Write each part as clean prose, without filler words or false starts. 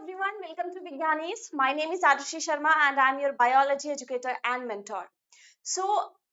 everyone, welcome to Vigyanis. My name is Arushi Sharma and I'm your biology educator and mentor. So,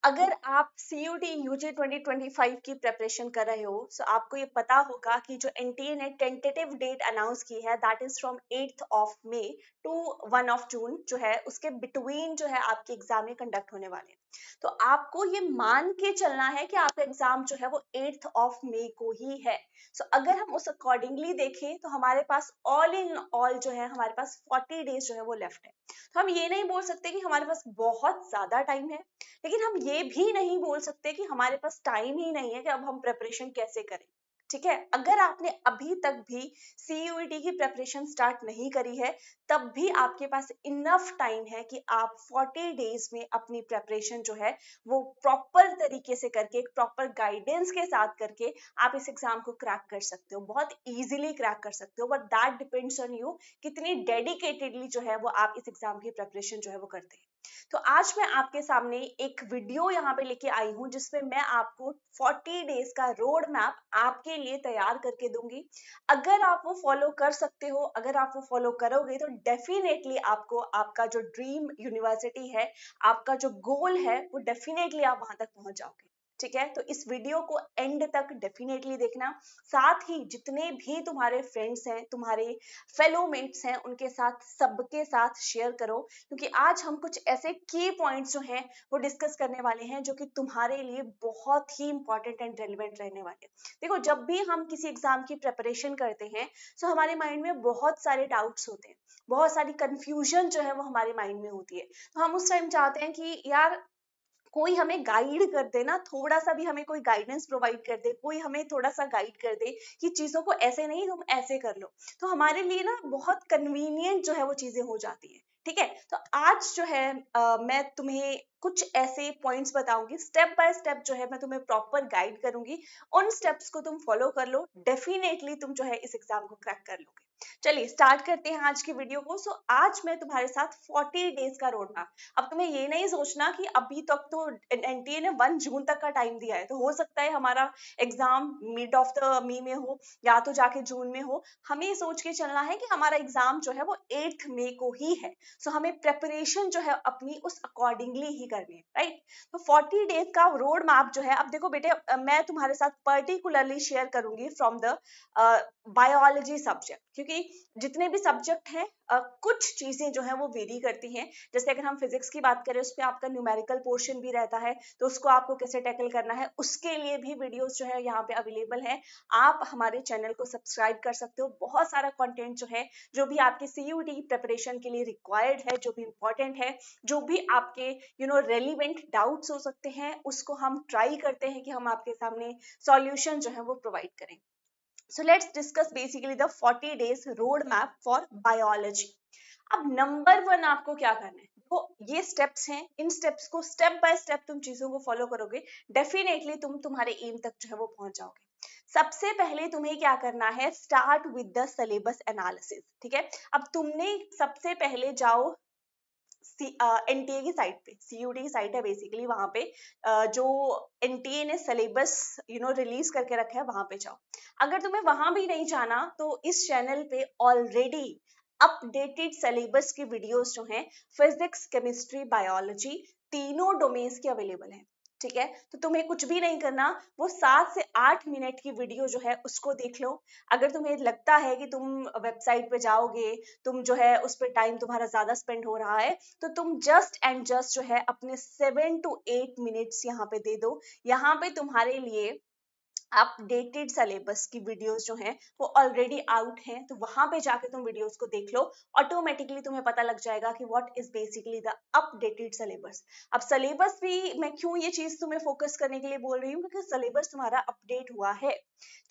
अगर आप CUT UG 2025 की preparation कर रहे हो तो आपको ये पता होगा कि जो NTA ने टेंटेटिव डेट अनाउंस की है that is from 8th of May to 1 of June जो है उसके बिटवीन जो है आपके एग्जाम में कंडक्ट होने वाले हैं। तो आपको ये मान के चलना है कि आपका एग्जाम जो है वो 8th ऑफ मे को ही है। सो अगर हम उस अकॉर्डिंगली देखें तो हमारे पास ऑल इन ऑल जो है हमारे पास 40 डेज जो है वो लेफ्ट है। तो हम ये नहीं बोल सकते कि हमारे पास बहुत ज्यादा टाइम है, लेकिन हम ये भी नहीं बोल सकते कि हमारे पास टाइम ही नहीं है कि अब हम प्रेपरेशन कैसे करें। ठीक है, अगर आपने अभी तक भी CUET की प्रेपरेशन स्टार्ट नहीं करी है तब भी आपके पास इनफ टाइम है कि आप 40 डेज में अपनी प्रेपरेशन जो है वो प्रॉपर तरीके से करके एक प्रॉपर गाइडेंस के साथ करके आप इस एग्जाम को क्रैक कर सकते हो, बहुत इजीली क्रैक कर सकते हो। But that depends on you कितनी डेडिकेटेडली जो है वो आप इस एग्जाम की प्रेपरेशन जो है वो करते हैं। तो आज मैं आपके सामने एक वीडियो यहाँ पे लेके आई हूँ जिसमें मैं आपको 40 डेज का रोड मैप आपके लिए तैयार करके दूंगी। अगर आप वो फॉलो कर सकते हो, अगर आप वो फॉलो करोगे तो डेफिनेटली आपको आपका जो ड्रीम यूनिवर्सिटी है, आपका जो गोल है वो डेफिनेटली आप वहां तक पहुंच जाओगे। ठीक है, तो इस वीडियो को एंड तक डेफिनेटली देखना। साथ ही जितने भी तुम्हारे फ्रेंड्स हैं, तुम्हारे फेलोमेट्स हैं, उनके साथ सबके साथ शेयर करो, क्योंकि आज हम कुछ ऐसे की पॉइंट्स जो हैं वो डिस्कस करने वाले हैं जो कि तुम्हारे लिए बहुत ही इंपॉर्टेंट एंड रेलिवेंट रहने वाले हैं। देखो, जब भी हम किसी एग्जाम की प्रेपरेशन करते हैं तो हमारे माइंड में बहुत सारे डाउट्स होते हैं, बहुत सारी कंफ्यूजन जो है वो हमारे माइंड में होती है। तो हम उस टाइम चाहते हैं कि यार कोई हमें गाइड कर दे ना, थोड़ा सा भी हमें कोई गाइडेंस प्रोवाइड कर दे, कोई हमें थोड़ा सा गाइड कर दे कि चीजों को ऐसे नहीं तुम ऐसे कर लो, तो हमारे लिए ना बहुत कन्वीनियंट जो है वो चीजें हो जाती है। ठीक है, तो आज जो है मैं तुम्हें कुछ ऐसे पॉइंट्स बताऊंगी, स्टेप बाय स्टेप जो है मैं तुम्हें प्रॉपर गाइड करूंगी। उन स्टेप्स को तुम फॉलो कर लो, डेफिनेटली तुम जो है इस एग्जाम को क्रैक कर लोगे। चलिए स्टार्ट करते हैं आज की वीडियो को। सो आज मैं तुम्हारे साथ 40 डेज का रोड मैप। अब तुम्हें ये नहीं सोचना कि अभी तक तो NTA ने 1 जून तक का टाइम दिया है, तो हो सकता है हमारा एग्जाम मिड ऑफ द मे में हो या तो जाके जून में हो। हमें ये सोच के चलना है कि हमारा एग्जाम जो है वो 8th मे को ही है। सो हमें प्रेपरेशन जो है अपनी उस अकॉर्डिंगली ही करनी है, राइट। तो 40 डेज का रोड मैप जो है, अब देखो बेटे, मैं तुम्हारे साथ पर्टिकुलरली शेयर करूंगी फ्रॉम द बायोलॉजी सब्जेक्ट, क्योंकि जितने भी सब्जेक्ट हैं कुछ चीजें जो है वो वेरी करती हैं। जैसे अगर हम फिजिक्स की बात करें उसमें आपका न्यूमेरिकल पोर्शन भी रहता है, तो उसको आपको कैसे टैकल करना है उसके लिए भी वीडियोस जो है यहाँ पे अवेलेबल है। आप हमारे चैनल को सब्सक्राइब कर सकते हो। बहुत सारा कंटेंट जो है, जो भी आपके CUT प्रिपरेशन के लिए रिक्वायर्ड है, जो भी इंपॉर्टेंट है, जो भी आपके रेलिवेंट डाउट्स हो सकते हैं, उसको हम ट्राई करते हैं कि हम आपके सामने सॉल्यूशन जो है वो प्रोवाइड करें। So let's discuss basically the 40 days roadmap for biology. अब नंबर 1 आपको क्या करना है, देखो ये स्टेप्स हैं, इन स्टेप्स को स्टेप बाय स्टेप तुम चीजों को फॉलो करोगे, डेफिनेटली तुम तुम्हारे एम तक जो है वो पहुंच जाओगे। सबसे पहले तुम्हें क्या करना है, start with the syllabus analysis. ठीक है, अब तुमने सबसे पहले जाओ NTA की साइट पे, CUT की साइट है बेसिकली, वहां पे जो NTA ने सिलेबस रिलीज करके रखा है वहां पे जाओ। अगर तुम्हें वहां भी नहीं जाना तो इस चैनल पे ऑलरेडी अपडेटेड सिलेबस की वीडियोस जो हैं फिजिक्स, केमिस्ट्री, बायोलॉजी तीनों डोमेन्स की अवेलेबल है। ठीक है, तो तुम्हें कुछ भी नहीं करना, वो 7 से 8 मिनट की वीडियो जो है उसको देख लो। अगर तुम्हें लगता है कि तुम वेबसाइट पे जाओगे, तुम जो है उस पर टाइम तुम्हारा ज्यादा स्पेंड हो रहा है, तो तुम जस्ट एंड जस्ट जो है अपने 7 to 8 मिनट्स यहाँ पे दे दो। यहाँ पे तुम्हारे लिए अपडेटेड सिलेबस की वीडियोस जो हैं वो ऑलरेडी आउट हैं, तो वहां पे जाके तुम वीडियोस को देख लो। ऑटोमेटिकली तुम्हें पता लग जाएगा कि what is basically the updated syllabus. अब सिलेबस भी मैं क्यों ये चीज तुम्हें फोकस करने के लिए बोल रही हूँ, क्योंकि सिलेबस तुम्हारा अपडेट हुआ है,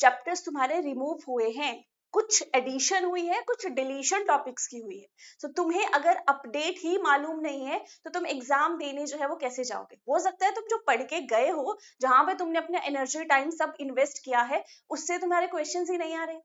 चैप्टर्स तुम्हारे रिमूव हुए हैं, कुछ एडिशन हुई है, कुछ डिलीशन टॉपिक्स की हुई है। तो तुम्हें अगर अपडेट ही मालूम नहीं है तो तुम एग्जाम देने जो है वो कैसे जाओगे। हो सकता है तुम जो पढ़ के गए हो, जहां पे तुमने अपना एनर्जी टाइम सब इन्वेस्ट किया है, उससे तुम्हारे क्वेश्चंस ही नहीं आ रहे,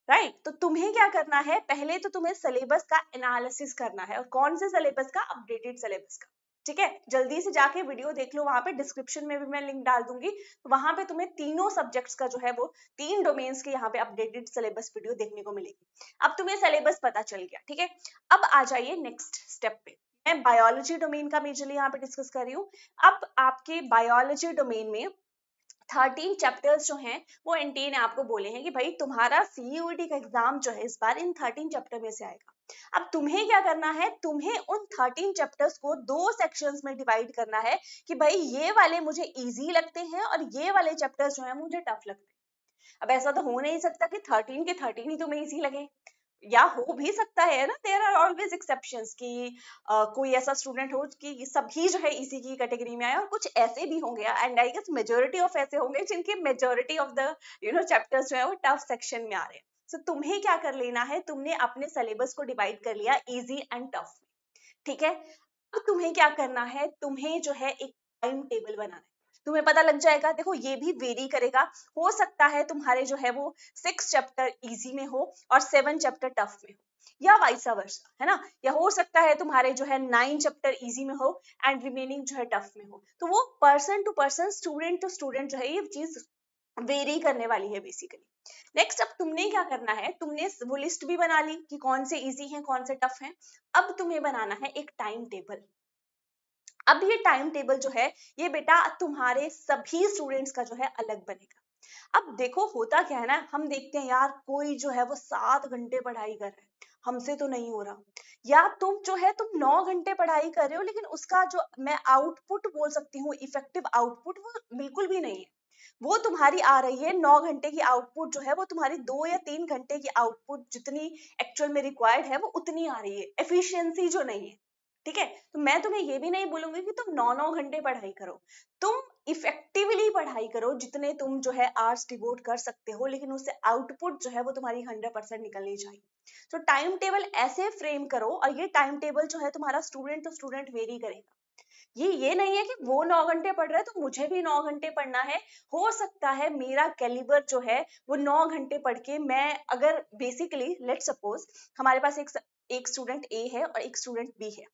राइट। तो तुम्हें क्या करना है, पहले तो तुम्हें सिलेबस का एनालिसिस करना है, और कौन से सिलेबस का, अपडेटेड सिलेबस का। ठीक है, जल्दी से जाके वीडियो देख लो, वहां पे डिस्क्रिप्शन में भी मैं लिंक डाल दूंगी, तो वहां पे तुम्हें तीनों सब्जेक्ट्स का जो है वो 3 डोमेन्स के यहाँ पे अपडेटेड सिलेबस वीडियो देखने को मिलेगी। अब तुम्हें सिलेबस पता चल गया, ठीक है। अब आ जाइए नेक्स्ट स्टेप पे। मैं बायोलॉजी डोमेन का मेजरली यहाँ पे डिस्कस कर रही हूँ। अब आपके बायोलॉजी डोमेन में 13 चैप्टर्स जो हैं वो एनटीए ने आपको बोले हैं कि भाई तुम्हारा सीयूईटी का एग्जाम जो है इस बार इन 13 चैप्टर में से आएगा। अब तुम्हें क्या करना है, तुम्हें उन 13 चैप्टर्स को 2 सेक्शंस में डिवाइड करना है कि भाई ये वाले मुझे इजी लगते हैं और ये वाले चैप्टर्स जो है मुझे टफ लगते हैं। अब ऐसा तो हो नहीं सकता कि 13 के 13 ही तुम्हें इजी लगे, या हो भी सकता है ना, देयर आर ऑलवेज एक्सेप्शंस कि कोई ऐसा स्टूडेंट हो कि सभी जो है इसी की कैटेगरी में आए, और कुछ ऐसे भी होंगे and I guess majority of ऐसे होंगे जिनके मेजोरिटी ऑफ द चैप्टर्स जो है वो टफ सेक्शन में आ रहे हैं। सो तुम्हें क्या कर लेना है, तुमने अपने सिलेबस को डिवाइड कर लिया इजी एंड टफ में, ठीक है। अब तुम्हें क्या करना है, तुम्हें जो है एक टाइम टेबल बनाना है। तुम्हें पता लग जाएगा, देखो ये भी वेरी करेगा, हो सकता है तुम्हारे जो है वो 6 चैप्टर इजी में हो और 7 चैप्टर टफ में हो, या वाइस वर्सा, है ना। या हो सकता है तुम्हारे जो है 9 चैप्टर इजी में हो एंड रिमेनिंग जो है टफ में हो। तो वो person to person, student to student जो है ये चीज वेरी करने वाली है बेसिकली। नेक्स्ट, अब तुमने क्या करना है, तुमने वो लिस्ट भी बना ली कि कौन से इजी हैं कौन से टफ हैं। अब तुम्हें बनाना है एक टाइम टेबल। अब ये टाइम टेबल जो है ये बेटा तुम्हारे सभी स्टूडेंट्स का जो है अलग बनेगा। अब देखो होता क्या है ना, हम देखते हैं यार कोई जो है वो 7 घंटे पढ़ाई कर रहा है, हमसे तो नहीं हो रहा। या तुम जो है तुम 9 घंटे पढ़ाई कर रहे हो, लेकिन उसका जो मैं आउटपुट बोल सकती हूँ, इफेक्टिव आउटपुट, वो बिल्कुल भी नहीं है। वो तुम्हारी आ रही है 9 घंटे की आउटपुट जो है वो तुम्हारी 2 या 3 घंटे की आउटपुट जितनी एक्चुअल में रिक्वायर्ड है वो उतनी आ रही है, एफिशिएंसी जो नहीं है, ठीक है। तो मैं तुम्हें ये भी नहीं बोलूंगी कि तुम 9 घंटे पढ़ाई करो, तुम इफेक्टिवली पढ़ाई करो जितने तुम जो है आवर्स डिवोट कर सकते हो, लेकिन उससे आउटपुट जो है वो तुम्हारी 100% निकलनी चाहिए। तो टाइम टेबल ऐसे फ्रेम करो, और ये टाइम टेबल जो है तुम्हारा स्टूडेंट टू स्टूडेंट वेरी करेगा। ये नहीं है कि वो 9 घंटे पढ़ रहा है तो मुझे भी 9 घंटे पढ़ना है। हो सकता है मेरा कैलिबर जो है वो 9 घंटे पढ़ के, मैं अगर बेसिकली लेट सपोज हमारे पास एक स्टूडेंट ए है और एक स्टूडेंट बी है,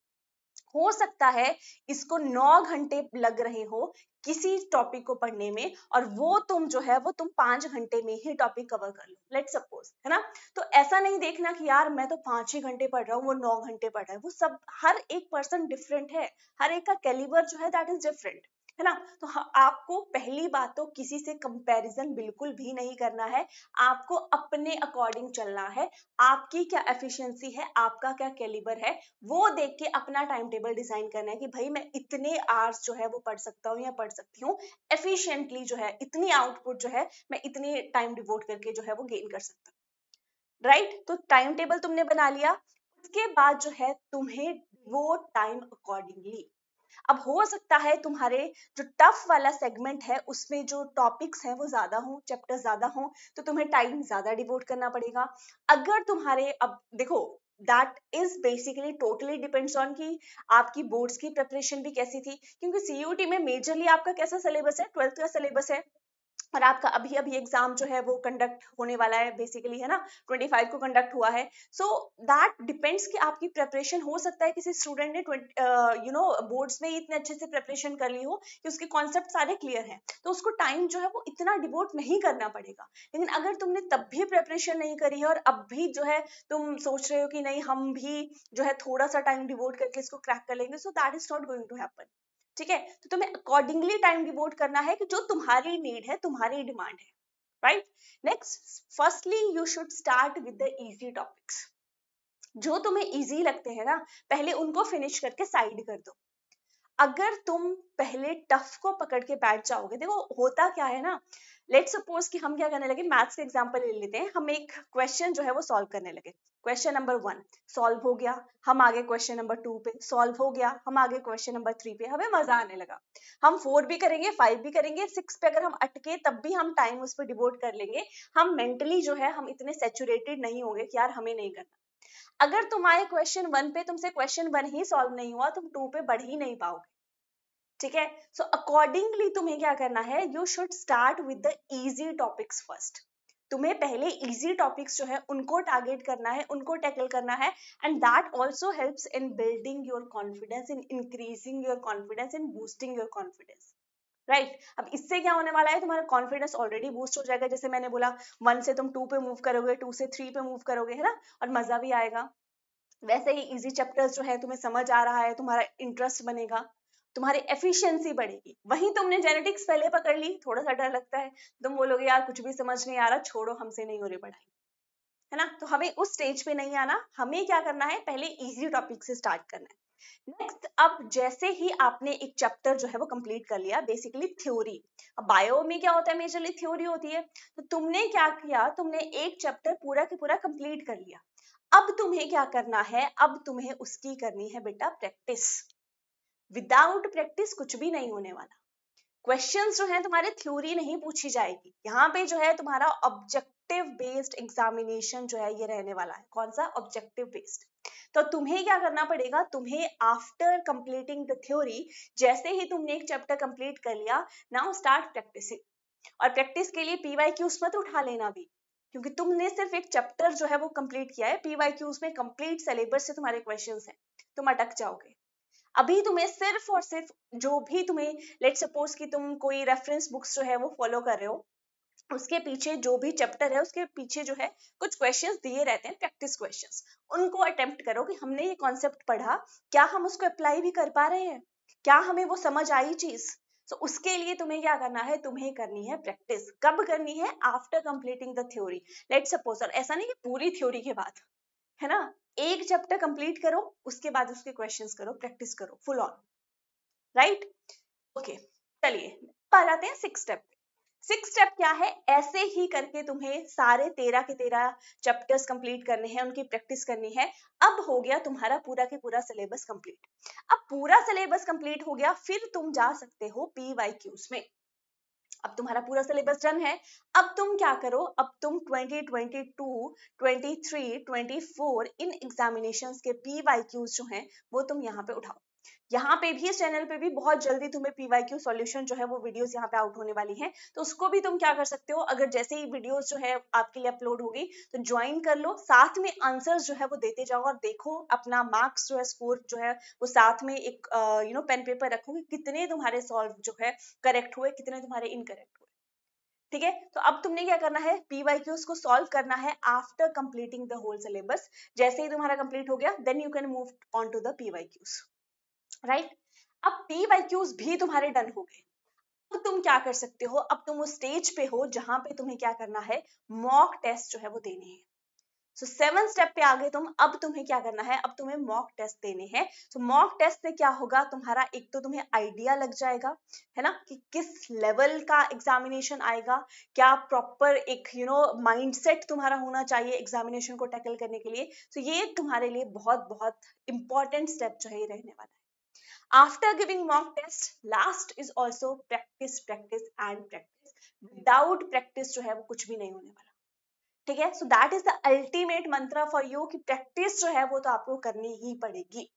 हो सकता है इसको 9 घंटे लग रहे हो किसी टॉपिक को पढ़ने में, और वो तुम जो है वो तुम 5 घंटे में ही टॉपिक कवर कर लो, लेट सपोज, है ना। तो ऐसा नहीं देखना कि यार मैं तो 5 ही घंटे पढ़ रहा हूँ वो 9 घंटे पढ़ रहा है, वो सब हर एक पर्सन डिफरेंट है, हर एक का कैलिबर जो है दैट इज डिफरेंट, है ना। तो आपको पहली बात तो किसी से कंपैरिजन बिल्कुल भी नहीं करना है, आपको अपने अकॉर्डिंग चलना है। आपकी क्या एफिशिएंसी है, आपका क्या कैलिबर है, वो देख के अपना टाइम टेबल डिजाइन करना है कि भाई मैं इतने आवर्स जो है वो पढ़ सकता हूँ या पढ़ सकती हूँ एफिशिएंटली, जो है इतनी आउटपुट जो है मैं इतनी टाइम डिवोट करके जो है वो गेन कर सकता हूँ, राइट। तो टाइम टेबल तुमने बना लिया, उसके बाद जो है तुम्हें वो टाइम अकॉर्डिंगली। अब हो सकता है तुम्हारे जो टफ वाला सेगमेंट है उसमें जो टॉपिक्स हैं वो ज्यादा हो, चैप्टर ज्यादा हो, तो तुम्हें टाइम ज्यादा डिवोट करना पड़ेगा। अगर तुम्हारे, अब देखो that is basically totally depends on कि आपकी बोर्ड्स की प्रिपरेशन भी कैसी थी, क्योंकि सीयूटी में मेजरली आपका कैसा सिलेबस है, 12th का सिलेबस है, और आपका अभी अभी एग्जाम जो है वो कंडक्ट होने वाला है बेसिकली, है ना, 25 को कंडक्ट हुआ है। सो दैट डिपेंड्स कि आपकी प्रिपरेशन, हो सकता है किसी स्टूडेंट ने बोर्ड्स में इतने अच्छे से प्रिपरेशन कर ली हो कि उसके कॉन्सेप्ट सारे क्लियर हैं, तो उसको टाइम जो है वो इतना डिवोट नहीं करना पड़ेगा। लेकिन अगर तुमने तब भी प्रिपरेशन नहीं करी है और अब भी जो है तुम सोच रहे हो कि नहीं हम भी जो है थोड़ा सा टाइम डिवोट करके इसको क्रैक कर लेंगे, so that is not going to happen, ठीक है। तो तुम्हें अकॉर्डिंगली टाइम डिवोट करना है कि जो तुम्हारी नीड है, तुम्हारी डिमांड है, right. Next, firstly you should start with the easy topics. जो तुम्हें इजी लगते हैं ना, पहले उनको फिनिश करके साइड कर दो। अगर तुम पहले टफ को पकड़ के बैठ जाओगे, देखो होता क्या है ना, लेट सपोज कि हम क्या करने लगे, मैथ्स का एग्जांपल ले लेते हैं, हम एक क्वेश्चन जो है वो सॉल्व करने लगे। क्वेश्चन नंबर 1 सॉल्व हो गया, हम आगे क्वेश्चन नंबर 2 पे, सॉल्व हो गया, हम आगे क्वेश्चन नंबर 3 पे, हमें मजा आने लगा। हम 4 भी करेंगे, 5 भी करेंगे, 6 पे अगर हम अटके तब भी हम टाइम उस पर डिवोट कर लेंगे। हम मेंटली जो है हम इतने सेचुरेटेड नहीं होंगे कि यार हमें नहीं करना। अगर तुम्हारे क्वेश्चन 1 पे तुमसे क्वेश्चन 1 ही सॉल्व नहीं हुआ, तुम 2 पे बढ़ ही नहीं पाओगे, ठीक है। सो अकॉर्डिंगली तुम्हें क्या करना है, you should start with the easy topics first. तुम्हें पहले इजी टॉपिक्स जो है उनको टारगेट करना है, उनको टैकल करना है, and that also helps in building your confidence, in increasing your confidence, in boosting your confidence, right. अब इससे क्या होने वाला है, तुम्हारा कॉन्फिडेंस ऑलरेडी बूस्ट हो जाएगा, जैसे मैंने बोला 1 से तुम 2 पे मूव करोगे, 2 से 3 पे मूव करोगे, है ना, और मजा भी आएगा। वैसे ही इजी चैप्टर्स जो है तुम्हें समझ आ रहा है, तुम्हारा इंटरेस्ट बनेगा, तुम्हारी एफिशिएंसी बढ़ेगी। वहीं तुमने जेनेटिक्स पहले पकड़ ली, थोड़ा सा डर लगता है, तुम बोलोगे यार कुछ भी समझ नहीं आ रहा, छोड़ो हमसे नहीं हो रही पढ़ाई, है ना। तो हमें उस स्टेज पे नहीं आना, हमें क्या करना है, पहले इजी टॉपिक से स्टार्ट करना है। नेक्स्ट, अब जैसे ही आपने एक चैप्टर जो है वो कंप्लीट कर लिया, बेसिकली थ्योरी, अब बायो में क्या होता है, मेजरली थ्योरी होती है, तो तुमने क्या किया, तुमने एक चैप्टर पूरा के पूरा कंप्लीट कर लिया। अब तुम्हें क्या करना है, अब तुम्हें उसकी करनी है बेटा प्रैक्टिस। विदाउट प्रैक्टिस कुछ भी नहीं होने वाला। क्वेश्चंस जो है तुम्हारे थ्योरी नहीं पूछी जाएगी, यहाँ पे जो है तुम्हारा ऑब्जेक्टिव बेस्ड एग्जामिनेशन जो है ये रहने वाला है। कौन सा? Objective based. तो तुम्हें क्या करना पड़ेगा, तुम्हें आफ्टर कंप्लीटिंग द थ्योरी, जैसे ही तुमने एक चैप्टर कंप्लीट कर लिया, नाउ स्टार्ट प्रैक्टिसिंग। और प्रैक्टिस के लिए पीवाईक्यूज मत उठा लेना भी, क्योंकि तुमने सिर्फ एक चैप्टर जो है वो कंप्लीट किया है, पीवाईक्यूज में कंप्लीट सिलेबस से तुम्हारे क्वेश्चंस हैं, तुम अटक जाओगे। अभी तुम्हें सिर्फ और सिर्फ जो भी तुम्हें, लेट सपोज कि तुम कोई रेफरेंस बुक्स जो है वो फॉलो कर रहे हो, उसके पीछे जो भी चैप्टर है उसके पीछे जो है कुछ क्वेश्चंस दिए रहते हैं, प्रैक्टिस क्वेश्चंस, उनको अटेम्प्ट करो कि हमने ये कॉन्सेप्ट पढ़ा, क्या हम उसको अप्लाई भी कर पा रहे हैं, क्या हमें वो समझ आई चीज। तो उसके लिए तुम्हें क्या करना है, तुम्हें करनी है प्रैक्टिस। कब करनी है? After completing the theory. Let suppose, और ऐसा नहीं कि पूरी थ्योरी के बाद, है ना, एक चैप्टर कंप्लीट करो, उसके बाद उसके क्वेश्चंस करो, प्रैक्टिस करो फुल ऑन, राइट। ओके, चलिए अब आ जाते हैं 6 स्टेप। 6 स्टेप क्या है, ऐसे ही करके तुम्हें सारे 13 के 13 चैप्टर्स कंप्लीट करने हैं, उनकी प्रैक्टिस करनी है। अब हो गया तुम्हारा पूरा के पूरा सिलेबस कंप्लीट। अब पूरा सिलेबस कंप्लीट हो गया, फिर तुम जा सकते हो पीवाईक्यूज में। अब तुम्हारा पूरा सिलेबस डन है। अब तुम क्या करो, अब तुम 2022, 23, 24 इन एग्जामिनेशंस के पीवाईक्यूज जो हैं वो तुम यहाँ पे उठाओ। यहाँ पे भी, इस चैनल पे भी बहुत जल्दी तुम्हें पीवाईक्यू सॉल्यूशन जो है वो वीडियोस यहाँ पे आउट होने वाली हैं, तो उसको भी तुम क्या कर सकते हो, अगर जैसे ही वीडियोस जो है आपके लिए अपलोड होगी तो ज्वाइन कर लो, साथ में आंसर्स जो है वो देते जाओ, और देखो अपना मार्क्स जो है, स्कोर जो है वो साथ में एक पेन पेपर रखो कि कितने तुम्हारे सॉल्व जो है करेक्ट हुए, कितने तुम्हारे इनकरेक्ट हुए। ठीक है, तो अब तुमने क्या करना है, पीवाईक्यूज को सॉल्व करना है after completing the whole syllabus. जैसे ही तुम्हारा कंप्लीट हो गया, then you can move on to the PYQs, right. अब पीवाईक्यूज भी तुम्हारे डन हो गए। अब तुम क्या कर सकते हो, अब तुम उस स्टेज पे हो जहां पे तुम्हें क्या करना है, मॉक टेस्ट जो है वो देने हैं। सो 7 स्टेप पे आ गए तुम। अब तुम्हें क्या करना है, अब तुम्हें मॉक टेस्ट देने हैं। तो मॉक टेस्ट से क्या होगा, तुम्हारा एक तो तुम्हें आइडिया लग जाएगा, है ना, कि किस लेवल का एग्जामिनेशन आएगा, क्या प्रॉपर एक माइंडसेट तुम्हारा होना चाहिए एग्जामिनेशन को टैकल करने के लिए। तो ये तुम्हारे लिए बहुत बहुत इंपॉर्टेंट स्टेप जो है ये रहने वाला है। After giving mock test, last is also practice, practice and practice. Without practice जो है वो कुछ भी नहीं होने वाला। ठीक है, so that is the ultimate mantra for you कि practice जो है वो तो आपको करनी ही पड़ेगी,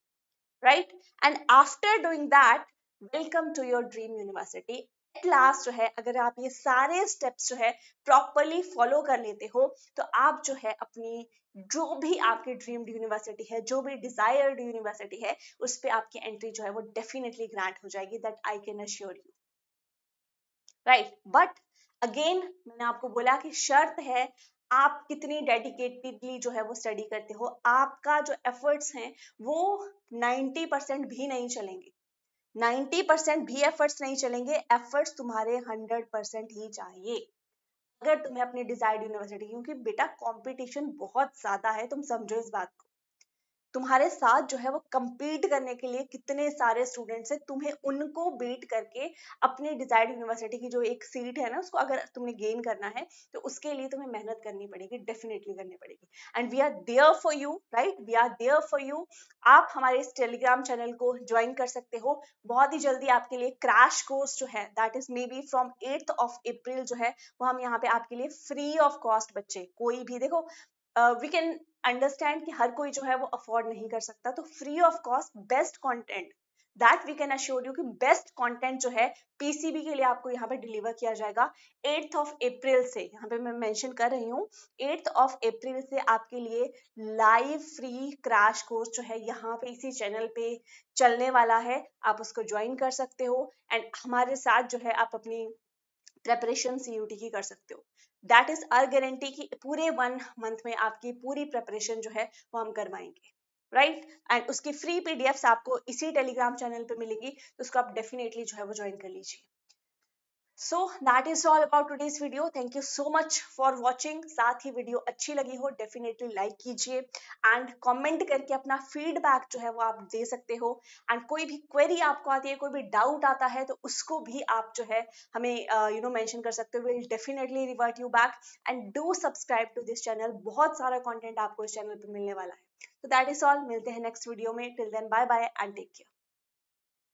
right? And after doing that, welcome to your dream university. At last जो है, अगर आप ये सारे स्टेप्स जो है प्रॉपरली फॉलो कर लेते हो, तो आप जो है अपनी जो भी आपकी ड्रीम्ड यूनिवर्सिटी है, जो भी डिजायर्ड यूनिवर्सिटी है, उस पे आपकी एंट्री जो है वो डेफिनेटली ग्रांट हो जाएगी, that I can assure you, right. But again मैंने आपको बोला कि शर्त है, आप कितनी डेडिकेटेडली जो है वो स्टडी करते हो। आपका जो एफर्ट्स हैं वो 90% भी नहीं चलेंगे, 90% भी एफर्ट्स नहीं चलेंगे, एफर्ट्स तुम्हारे 100% ही चाहिए अगर तुम्हें अपनी डिजायर्ड यूनिवर्सिटी, क्योंकि बेटा कंपटीशन बहुत ज्यादा है, तुम समझो इस बात को। तुम्हारे साथ जो है वो compete करने के लिए कितने सारे स्टूडेंट्स हैं, तुम्हें उनको बीट करके अपनी डिजायर्ड यूनिवर्सिटी की जो एक सीट है ना, उसको अगर तुमने गेन करना है, तो उसके लिए तुम्हें मेहनत करनी पड़ेगी, डेफिनेटली करनी पड़ेगी। And we are there for you, right, we are there for you. आप हमारे इस टेलीग्राम चैनल को ज्वाइन कर सकते हो। बहुत ही जल्दी आपके लिए क्रैश कोर्स जो है, that is may be from 8th of April जो है वो हम यहाँ पे आपके लिए फ्री ऑफ कॉस्ट, बच्चे कोई भी देखो, वी कैन अंडरस्टैंड कि हर कोई जो है वो अफोर्ड नहीं कर सकता, तो free of cost best content that we can assure you कि बेस्ट कंटेंट जो है पीसीबी के लिए आपको यहाँ पे डिलीवर किया जाएगा 8th ऑफ अप्रैल से। यहाँ पे मैं मेंशन कर रही हूँ 8th ऑफ अप्रैल से आपके लिए लाइव फ्री क्रैश कोर्स जो है यहाँ पे इसी चैनल पे चलने वाला है। आप उसको ज्वाइन कर सकते हो एंड हमारे साथ जो है आप अपनी प्रेपरेशन सीयूटी की कर सकते हो। दैट इज आवर गारंटी कि पूरे 1 मंथ में आपकी पूरी प्रेपरेशन जो है वो हम करवाएंगे, राइट एंड उसकी फ्री पीडीएफ्स आपको इसी टेलीग्राम चैनल पे मिलेगी, तो उसको आप डेफिनेटली जो है वो ज्वाइन कर लीजिए। सो that is all about today's video. Thank you so much for watching. साथ ही वीडियो अच्छी लगी हो डेफिनेटली लाइक कीजिए एंड कमेंट करके अपना फीडबैक जो है वो आप दे सकते हो एंड कोई भी क्वेरी आपको आती है, कोई भी डाउट आता है तो उसको भी आप जो है हमें मेंशन कर सकते हो। Will definitely revert you back and do subscribe to this channel. बहुत सारा कंटेंट आपको इस चैनल पे मिलने वाला है। तो दैट इज ऑल, मिलते हैं नेक्स्ट वीडियो में। Till then bye bye and take care.